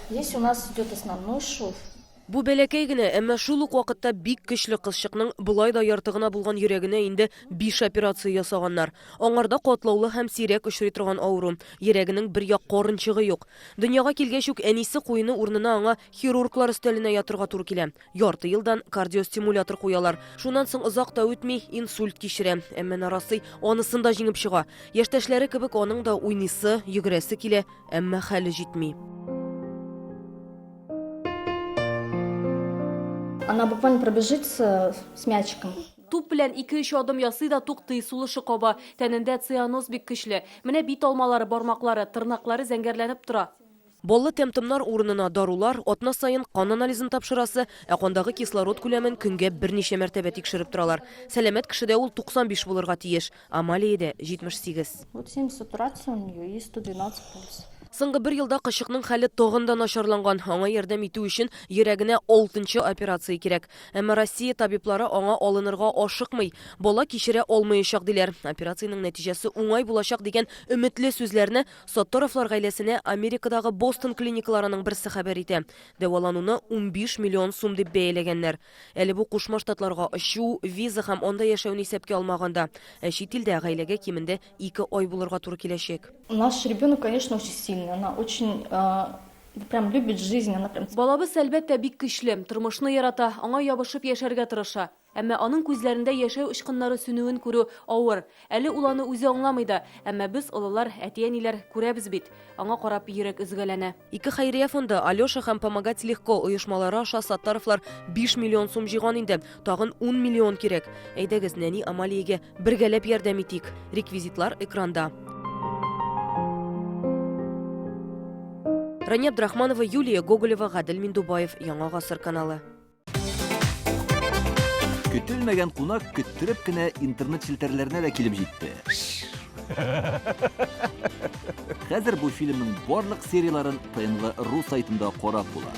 Здесь у нас идет основной шов. Бу бәләкәй генә, әмма шул ук вакытта бик көчле кызчыкның булай да яртыгына булган йөрәгенә инде 5 операция ясаганнар. Аңарда катлаулы һәм сирәк очрый торган авыру, йөрәгенең бер як карынчыгы юк. Дөньяга килгәч үк әнисе куйны урынына аңа хирурглар өстәленә ятырга туры килә. Ярты елдан кардиостимулятор куялар. Шуннан соң озак та үтми инсульт кичерә. Әмма нарасый анысын да җиңеп чыга. Яшьтәшләре кебек аның да уйныйсы, йөгерәсе килә, әмма хәле җитми. Она буквально пробежится с мячиком. Туп белән 2-3 адым ясый да туктый, сулышы каба, тәнендә цианоз бик көчле. Менә бит алмалары, бармаклары, тырнаклары зәңгәрләнеп тора. Боллы тәмтемнар урынына дарулар, атна сайын кан анализын тапшырасы, ә кандагы кислород күләмен көнгә берничә мәртәбә тикшереп торалар. Сәламәт кешедә ул 95 булырга тиеш, Амалиядә 78. Вот 70 сатурация у нее и 112 пульс. Соңгы бер елда кышыкның хәле тагын да начарланган. Аңа ярдәм итү өчен йөрәгенә 6нчы операция кирәк. Әмма Россия табиблары аңа алынырга ашыкмый. Бала кичерә алмаячак диләр. Операциянең нәтиҗәсе уңай булачак дигән өметле сүзләрне Саттаровлар гаиләсенә Америкадагы Бостон клиникаларының берсе хәбәр итә. Дәвалануны 15 миллион сум дип бәяләгәннәр. Әле бу кушма штатларга очу, виза һәм анда яшәүне исәпкә алмаганда, чит илдә гаиләгә кимендә 2 ай булырга туры киләчәк. Наш ребенок, конечно, очень сильный. Она очень прям любит жизнь. Она прям... Балабыз әлбәттә бик көчле, тормышны ярата, аңа ябышып яшәргә тырыша. Әмма аның күзләрендә яшәү ышкыннары сүнүен күрү авыр. Әле ул аны үзе аңламый да, әмма без олылар, әти-әниләр күрәбез бит. Аңа карап йөрәк өзгәләнә. Ике хәйрия фонды Алёша һәм Помогать легко оешмалары аша Саттаровлар 5 миллион сум җыйган инде. Тагын 10 миллион кирәк. Әйдәгез, нәни Амалиягә бергәләп ярдәм итик. Реквизитлар экранда. Рания Абдрахманова, Юлия Гоголева, Гадел Миндубаев, Яңа гасыр каналы. Көтелмәгән кунак көттөреп кенә интернет челтәрләренә дә килеп җитте. Хәзер бу фильмның барлык серияларын ТНВ.ру сайтында карап була.